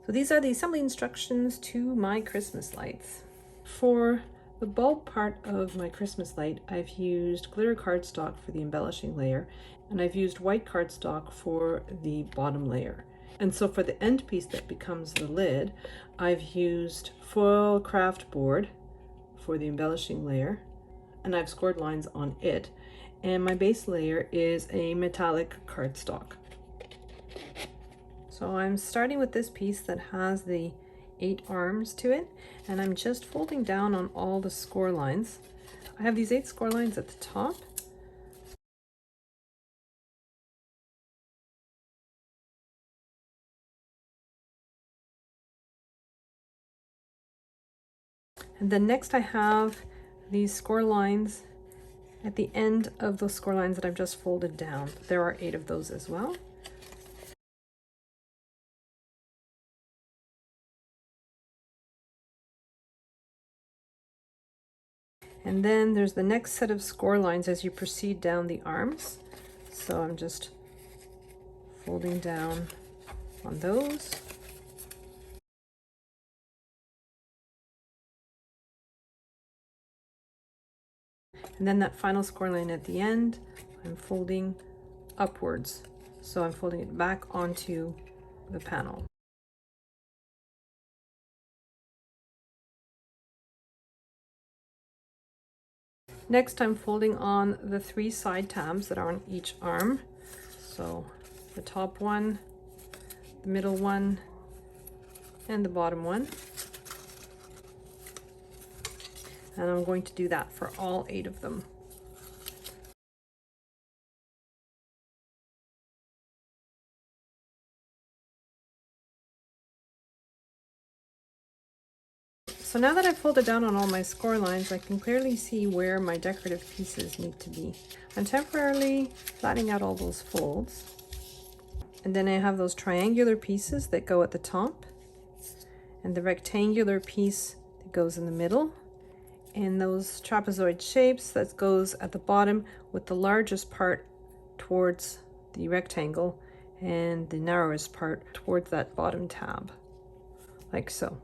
So these are the assembly instructions to my Christmas lights. For the bulb part of my Christmas light, I've used glitter cardstock for the embellishing layer, and I've used white cardstock for the bottom layer. And so for the end piece that becomes the lid, I've used foil craft board for the embellishing layer, and I've scored lines on it. And my base layer is a metallic cardstock. So I'm starting with this piece that has the 8 arms to it, and I'm just folding down on all the score lines. I have these 8 score lines at the top. And then next I have these score lines at the end of those score lines that I've just folded down. There are 8 of those as well. And then there's the next set of score lines as you proceed down the arms. So I'm just folding down on those. And then that final score line at the end, I'm folding upwards. So I'm folding it back onto the panel. Next, I'm folding on the 3 side tabs that are on each arm. So the top one, the middle one, and the bottom one. And I'm going to do that for all 8 of them. So now that I've folded down on all my score lines, I can clearly see where my decorative pieces need to be. I'm temporarily flattening out all those folds. And then I have those triangular pieces that go at the top, and the rectangular piece that goes in the middle, and those trapezoid shapes that goes at the bottom with the largest part towards the rectangle and the narrowest part towards that bottom tab, like so.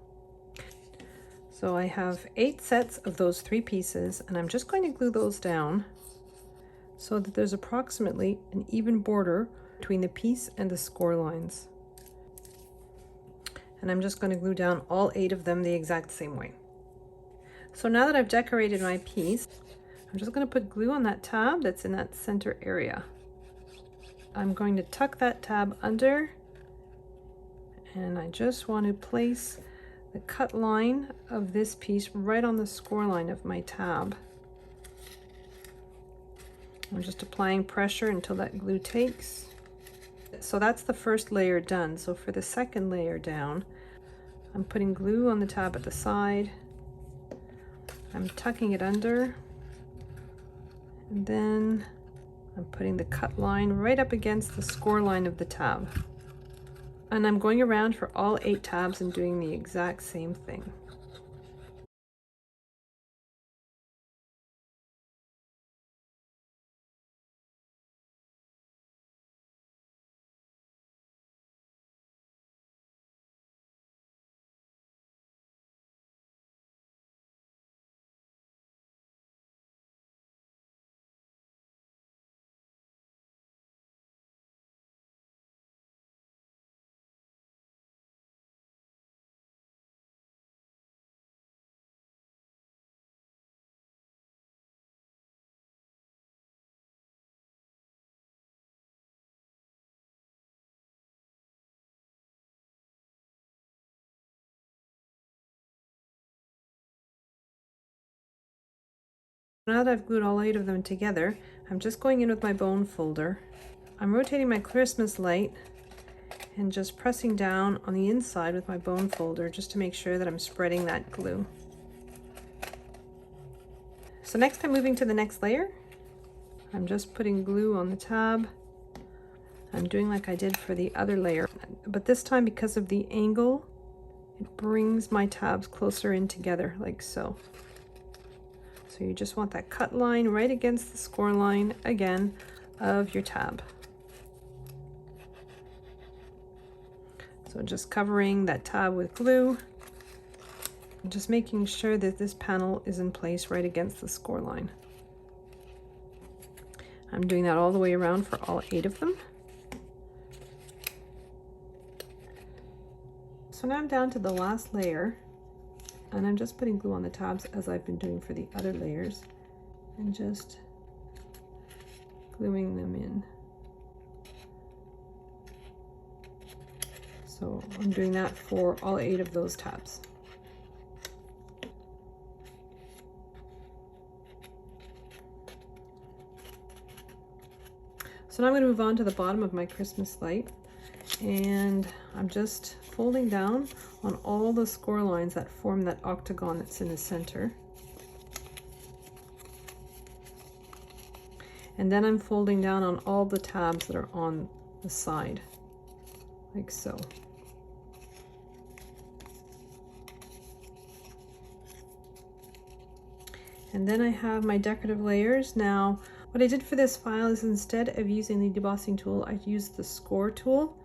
So I have 8 sets of those 3 pieces, and I'm just going to glue those down so that there's approximately an even border between the piece and the score lines. And I'm just going to glue down all 8 of them the exact same way. So now that I've decorated my piece, I'm just going to put glue on that tab that's in that center area. I'm going to tuck that tab under, and I just want to place the cut line of this piece right on the score line of my tab. I'm just applying pressure until that glue takes. So that's the first layer done. So for the second layer down, I'm putting glue on the tab at the side. I'm tucking it under, and then I'm putting the cut line right up against the score line of the tab. And I'm going around for all 8 tabs and doing the exact same thing. Now that I've glued all 8 of them together, I'm just going in with my bone folder. I'm rotating my Christmas light and just pressing down on the inside with my bone folder just to make sure that I'm spreading that glue. So next I'm moving to the next layer. I'm just putting glue on the tab. I'm doing like I did for the other layer, but this time because of the angle, it brings my tabs closer in together like so. So you just want that cut line right against the score line again of your tab. So just covering that tab with glue, and just making sure that this panel is in place right against the score line. I'm doing that all the way around for all 8 of them. So now I'm down to the last layer, and I'm just putting glue on the tabs as I've been doing for the other layers, and just gluing them in. So I'm doing that for all 8 of those tabs. So now I'm going to move on to the bottom of my Christmas light, and I'm just folding down on all the score lines that form that octagon that's in the center. And then I'm folding down on all the tabs that are on the side, like so. And then I have my decorative layers. Now, what I did for this file is instead of using the debossing tool, I used the score tool,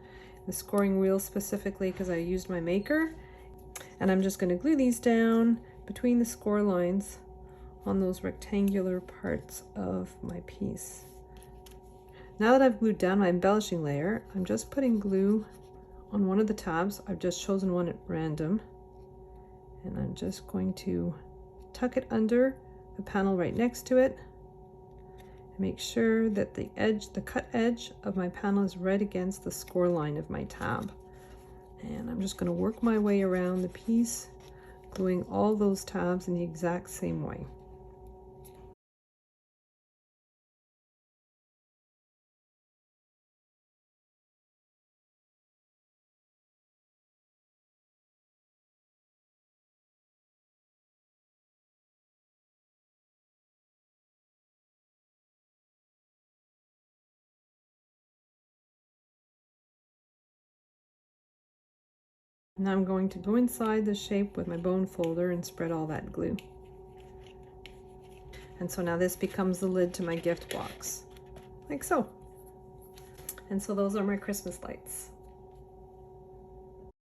the scoring wheel specifically because I used my maker. And I'm just going to glue these down between the score lines on those rectangular parts of my piece. Now that I've glued down my embellishing layer, I'm just putting glue on one of the tabs. I've just chosen one at random, and I'm just going to tuck it under the panel right next to it. Make sure that the cut edge of my panel is right against the score line of my tab. And I'm just going to work my way around the piece, gluing all those tabs in the exact same way. Now I'm going to go inside the shape with my bone folder and spread all that glue. And so now this becomes the lid to my gift box, like so. And so those are my Christmas lights.